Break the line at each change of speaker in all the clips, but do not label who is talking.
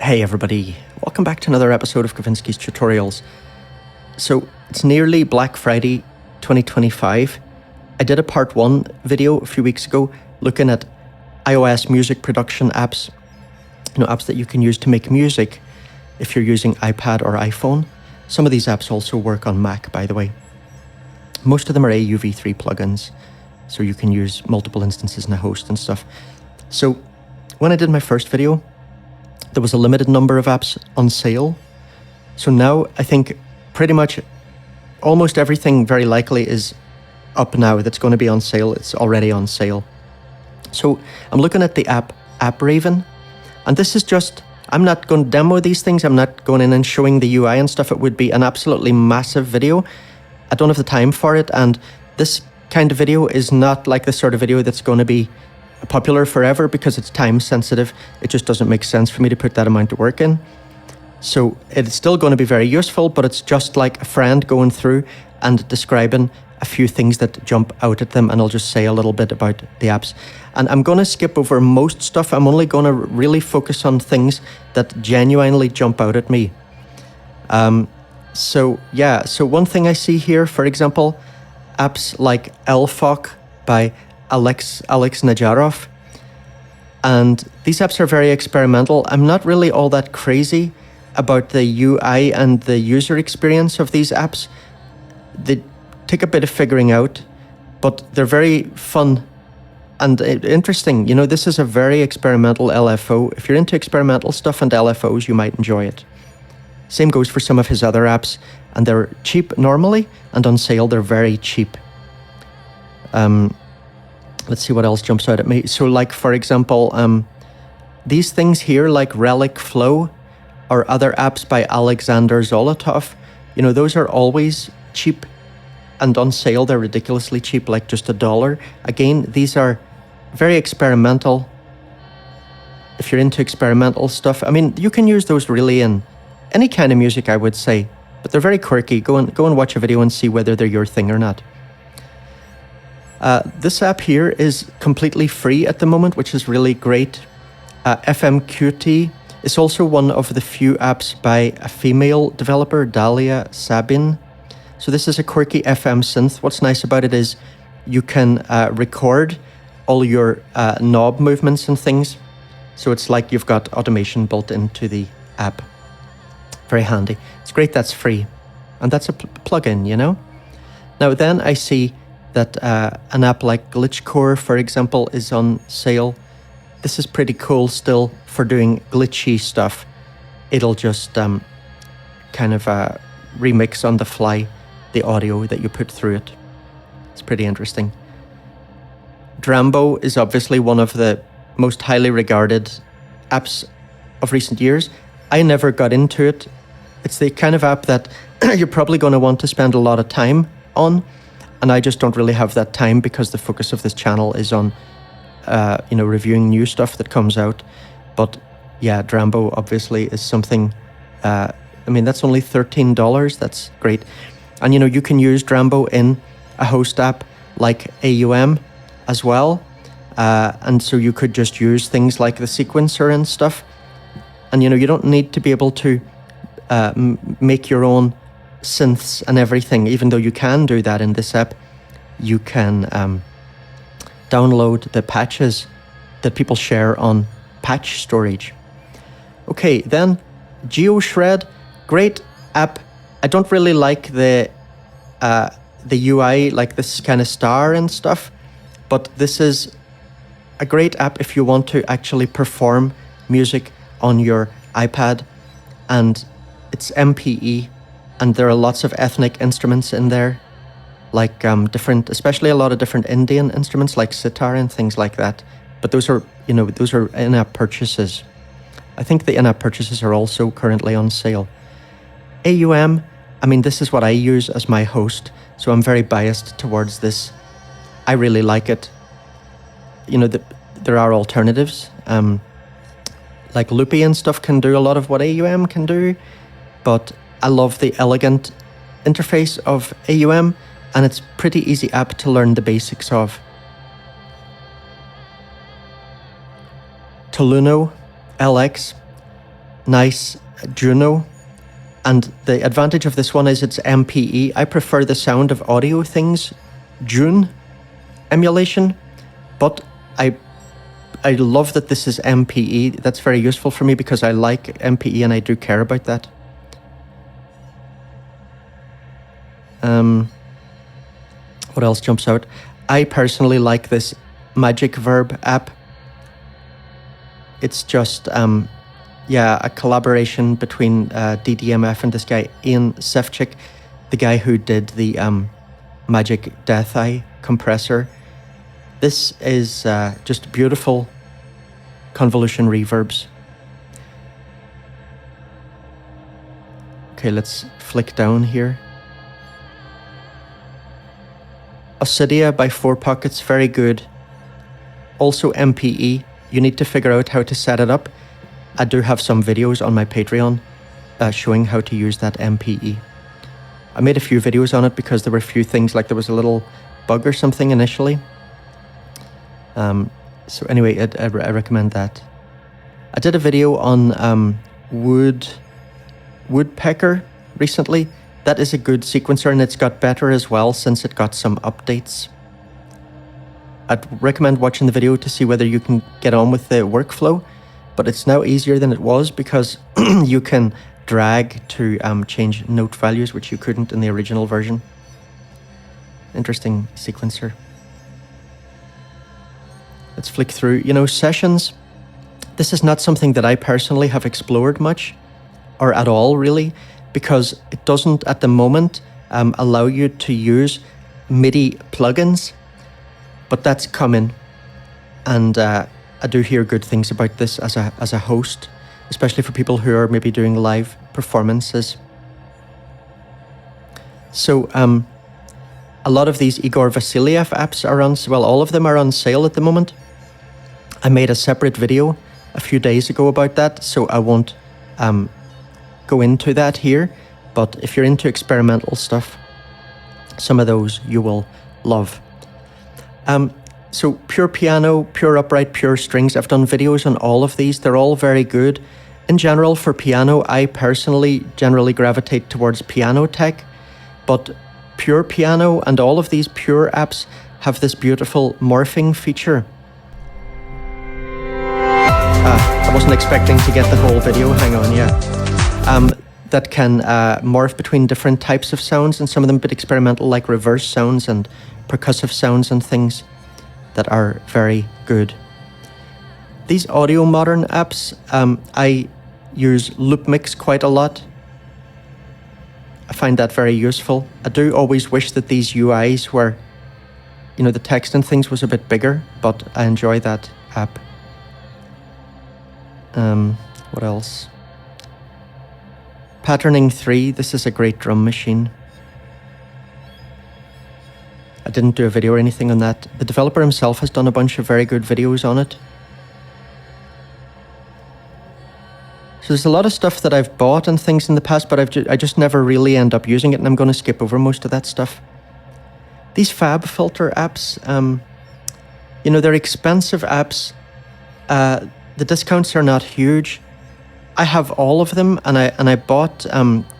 Hey everybody, welcome back to another episode of Kavinsky's Tutorials. So it's nearly Black Friday 2025. I did a part 1 video a few weeks ago looking at iOS music production apps, apps that you can use to make music if you're using iPad or iPhone. Some of these apps also work on Mac, by the way. Most of them are AUV3 plugins, so you can use multiple instances in a host and stuff. So when I did my first video, there was a limited number of apps on sale. So now I think pretty much almost everything very likely is up now that's going to be on sale. It's already on sale. So I'm looking at the app Raven, and this is just, I'm not going to demo these things. I'm not going in and showing the UI and stuff. It would be an absolutely massive video. I don't have the time for it, and this kind of video is not like the sort of video that's going to be popular forever because it's time sensitive. It just doesn't make sense for me to put that amount of work in. So it's still going to be very useful, but it's just like a friend going through and describing a few things that jump out at them, and I'll just say a little bit about the apps. And I'm going to skip over most stuff. I'm only going to really focus on things that genuinely jump out at me. So one thing I see here, for example, apps like Elfok by Alex Najarov, and these apps are very experimental. I'm not really all that crazy about the UI and the user experience of these apps. They take a bit of figuring out, but they're very fun and interesting. This is a very experimental LFO. If you're into experimental stuff and LFOs, you might enjoy it. Same goes for some of his other apps, and they're cheap normally, and on sale they're very cheap. Let's see what else jumps out at me. So like, for example, these things here like Relic Flow or other apps by Alexander Zolotov, those are always cheap and on sale. They're ridiculously cheap, like just $1. Again, these are very experimental. If you're into experimental stuff, you can use those really in any kind of music, I would say, but they're very quirky. Go and watch a video and see whether they're your thing or not. This app here is completely free at the moment, which is really great. FMQT is also one of the few apps by a female developer, Dalia Sabin. So this is a quirky FM synth. What's nice about it is you can record all your knob movements and things. So it's like you've got automation built into the app. Very handy. It's great that's free. And that's a plugin, Now then I see that an app like Glitchcore, for example, is on sale. This is pretty cool still for doing glitchy stuff. It'll just kind of remix on the fly the audio that you put through it. It's pretty interesting. Drambo is obviously one of the most highly regarded apps of recent years. I never got into it. It's the kind of app that you're probably going to want to spend a lot of time on, and I just don't really have that time because the focus of this channel is on reviewing new stuff that comes out. But yeah, Drambo obviously is something, that's only $13. That's great. And you can use Drambo in a host app like AUM as well. And so you could just use things like the sequencer and stuff. And you don't need to be able to make your own synths and everything, even though you can do that in this app. You can download the patches that people share on patch storage. Okay, then GeoShred, great app. I don't really like the UI, like this kind of star and stuff, but this is a great app if you want to actually perform music on your iPad, and it's MPE, and there are lots of ethnic instruments in there, like especially a lot of different Indian instruments like sitar and things like that. But those are in-app purchases. I think the in-app purchases are also currently on sale. AUM, this is what I use as my host, so I'm very biased towards this. I really like it. There are alternatives. Like Loopy and stuff can do a lot of what AUM can do, but I love the elegant interface of AUM, and it's pretty easy app to learn the basics of. Toluno LX nice Juno. And the advantage of this one is it's MPE. I prefer the sound of audio things, June emulation, but I love that this is MPE. That's very useful for me because I like MPE and I do care about that. What else jumps out? I personally like this Reverb app. It's just a collaboration between DDMF and this guy Ian Sefcik, the guy who did the Magic Death Eye compressor. This is just beautiful convolution reverbs. Okay, let's flick down here. Oscidia by 4 Pockets, very good. Also MPE, you need to figure out how to set it up. I do have some videos on my Patreon showing how to use that MPE. I made a few videos on it because there were a few things, like there was a little bug or something initially. So anyway, I recommend that. I did a video on Woodpecker recently. That is a good sequencer and it's got better as well since it got some updates. I'd recommend watching the video to see whether you can get on with the workflow, but it's now easier than it was because you can drag to change note values, which you couldn't in the original version. Interesting sequencer. Let's flick through. Sessions. This is not something that I personally have explored much, or at all really, because it doesn't at the moment allow you to use MIDI plugins, but that's coming, and I do hear good things about this as a host, especially for people who are maybe doing live performances. So a lot of these Igor Vasiliev apps are on, well, all of them are on sale at the moment. I made a separate video a few days ago about that, so I won't go into that here, but if you're into experimental stuff, some of those you will love. So pure piano, pure upright, pure strings, I've done videos on all of these. They're all very good. In general, for piano, I personally generally gravitate towards piano tech, but pure piano and all of these pure apps have this beautiful morphing feature. I wasn't expecting to get the whole video, hang on, that can morph between different types of sounds, and some of them a bit experimental, like reverse sounds and percussive sounds and things that are very good. These audio modern apps, I use LoopMix quite a lot. I find that very useful. I do always wish that these UIs were, the text and things was a bit bigger, but I enjoy that app. What else? Patterning 3, this is a great drum machine. I didn't do a video or anything on that. The developer himself has done a bunch of very good videos on it. So there's a lot of stuff that I've bought and things in the past, but I just never really end up using it, and I'm going to skip over most of that stuff. These FabFilter apps, they're expensive apps. The discounts are not huge. I have all of them, and I bought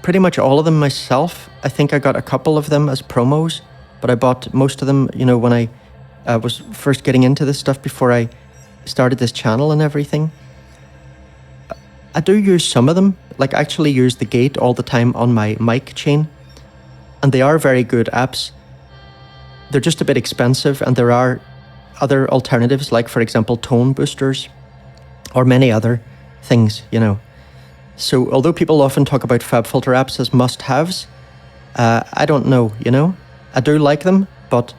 pretty much all of them myself. I think I got a couple of them as promos, but I bought most of them, when I was first getting into this stuff before I started this channel and everything. I do use some of them, like I actually use the Gate all the time on my mic chain, and they are very good apps. They're just a bit expensive, and there are other alternatives, like for example tone boosters or many other things, So although people often talk about FabFilter apps as must-haves, I don't know, I do like them, but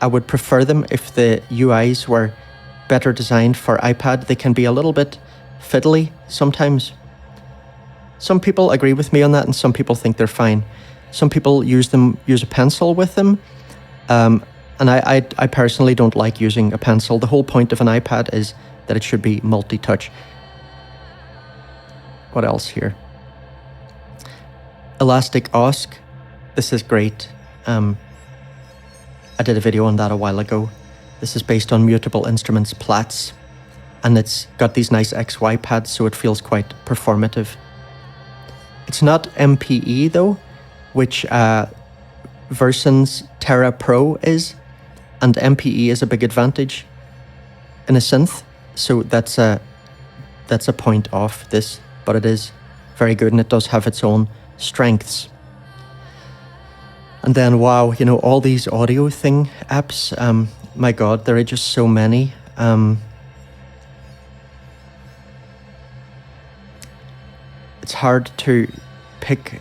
I would prefer them if the UIs were better designed for iPad. They can be a little bit fiddly sometimes. Some people agree with me on that, and some people think they're fine. Some people use a pencil with them, and I personally don't like using a pencil. The whole point of an iPad is that it should be multi-touch. What else here? Elastic Osc. This is great. I did a video on that a while ago. This is based on Mutable Instruments Platts. and it's got these nice XY pads, so it feels quite performative. It's not MPE though, which Verson's Terra Pro is, and MPE is a big advantage in a synth, so that's a point off this, but it is very good and it does have its own strengths. And then, wow, you know, all these audio thing apps, my God, there are just so many. It's hard to pick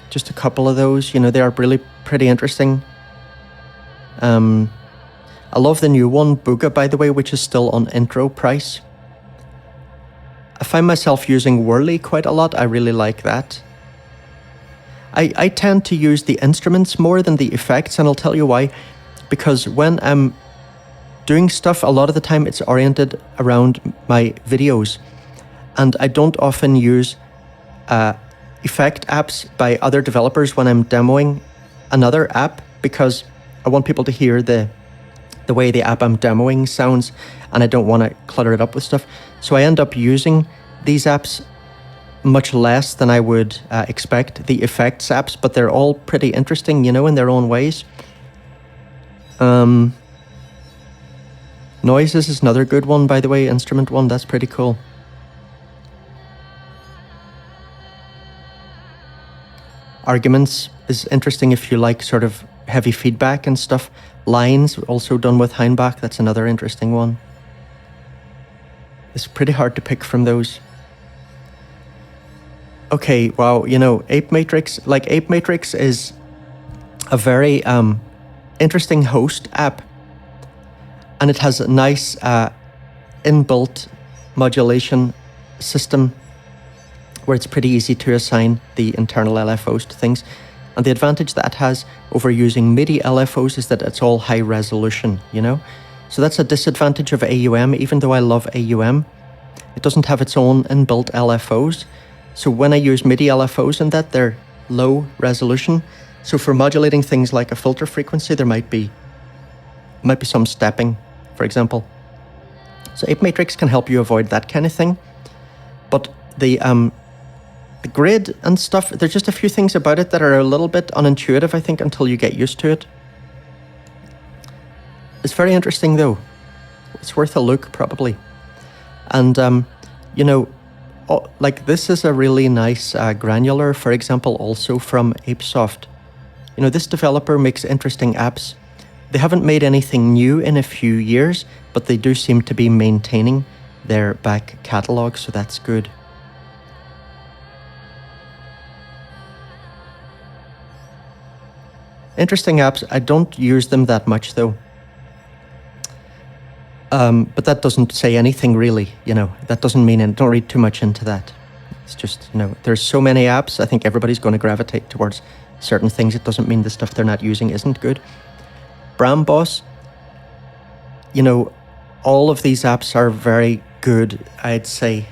just a couple of those, you know, they are really pretty interesting. I love the new one, Booga, by the way, which is still on intro price. I find myself using Whirly quite a lot. I really like that. I tend to use the instruments more than the effects, and I'll tell you why. Because when I'm doing stuff, a lot of the time it's oriented around my videos, and I don't often use effect apps by other developers when I'm demoing another app, because I want people to hear the way the app I'm demoing sounds, and I don't want to clutter it up with stuff. So I end up using these apps much less than I would expect, the effects apps, but they're all pretty interesting, you know, in their own ways. Noises is another good one, by the way, instrument one, that's pretty cool. Arguments is interesting if you like sort of heavy feedback and stuff. Lines, also done with Heinbach, that's another interesting one. It's pretty hard to pick from those. Okay, wow, you know, Ape Matrix, like Ape Matrix is a very interesting host app, and it has a nice inbuilt modulation system where it's pretty easy to assign the internal LFOs to things. And the advantage that has over using MIDI LFOs is that it's all high resolution, you know? So that's a disadvantage of AUM, even though I love AUM. It doesn't have its own inbuilt LFOs. So when I use MIDI LFOs in that, they're low resolution. So for modulating things like a filter frequency, there might be some stepping, for example. So Ape Matrix can help you avoid that kind of thing. But the grid and stuff, there's just a few things about it that are a little bit unintuitive, I think, until you get used to it. It's very interesting though. It's worth a look, probably. And, you know, like this is a really nice granular, for example, also from Apesoft. You know, this developer makes interesting apps. They haven't made anything new in a few years, but they do seem to be maintaining their back catalog, so that's good. Interesting apps. I don't use them that much though. But that doesn't say anything really, you know, that doesn't mean, and don't read too much into that. It's just, you know, there's so many apps, I think everybody's going to gravitate towards certain things. It doesn't mean the stuff they're not using isn't good. Bramboss, you know, all of these apps are very good, I'd say.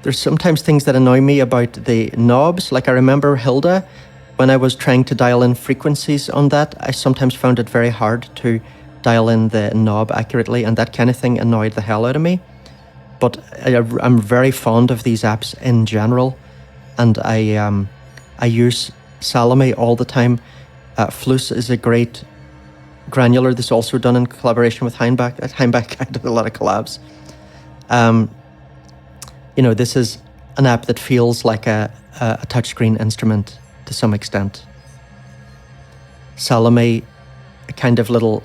There's sometimes things that annoy me about the knobs. Like I remember Hilda, when I was trying to dial in frequencies on that, I sometimes found it very hard to dial in the knob accurately, and that kind of thing annoyed the hell out of me. But I'm very fond of these apps in general, and I use Salome all the time. Flus is a great granular. This is also done in collaboration with Heinbach. At Heinbach, I did a lot of collabs. You know, this is an app that feels like a touchscreen instrument to some extent. Salome, a kind of little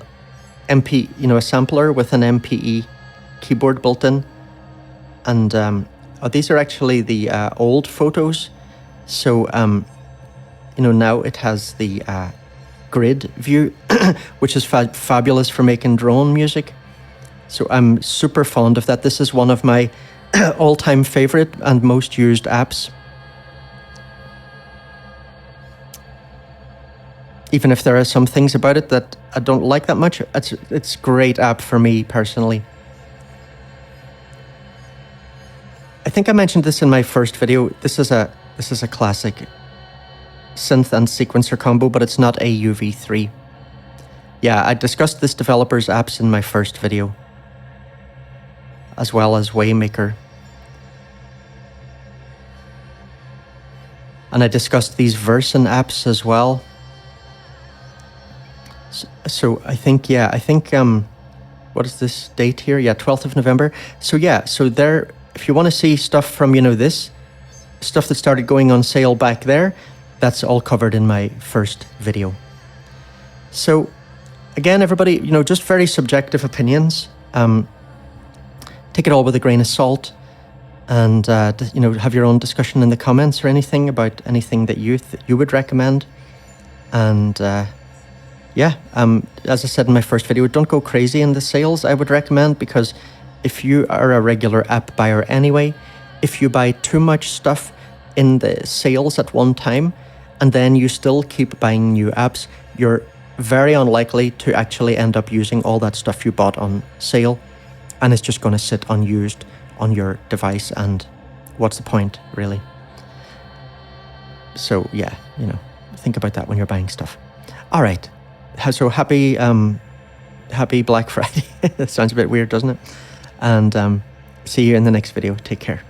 MP, you know, a sampler with an MPE keyboard built in. And these are actually the old photos. So, you know, now it has the grid view, which is fabulous for making drone music. So I'm super fond of that. This is one of my all-time favorite and most used apps. Even if there are some things about it that I don't like that much, it's a great app for me personally. I think I mentioned this in my first video. This is a classic synth and sequencer combo, but it's not AUV3. Yeah, I discussed this developer's apps in my first video. as well as Waymaker. And I discussed these Version apps as well. So I think, what is this date here? Yeah, 12th of November. So yeah, so there, if you want to see stuff from, this stuff that started going on sale back there, that's all covered in my first video. So again, everybody, just very subjective opinions. Take it all with a grain of salt, and have your own discussion in the comments or anything about anything that you would recommend. And as I said in my first video, don't go crazy in the sales, I would recommend, because if you are a regular app buyer anyway, if you buy too much stuff in the sales at one time and then you still keep buying new apps, you're very unlikely to actually end up using all that stuff you bought on sale, and it's just going to sit unused on your device, and what's the point, really? So yeah, think about that when you're buying stuff. All right, so happy Black Friday. That sounds a bit weird, doesn't it? And see you in the next video. Take care.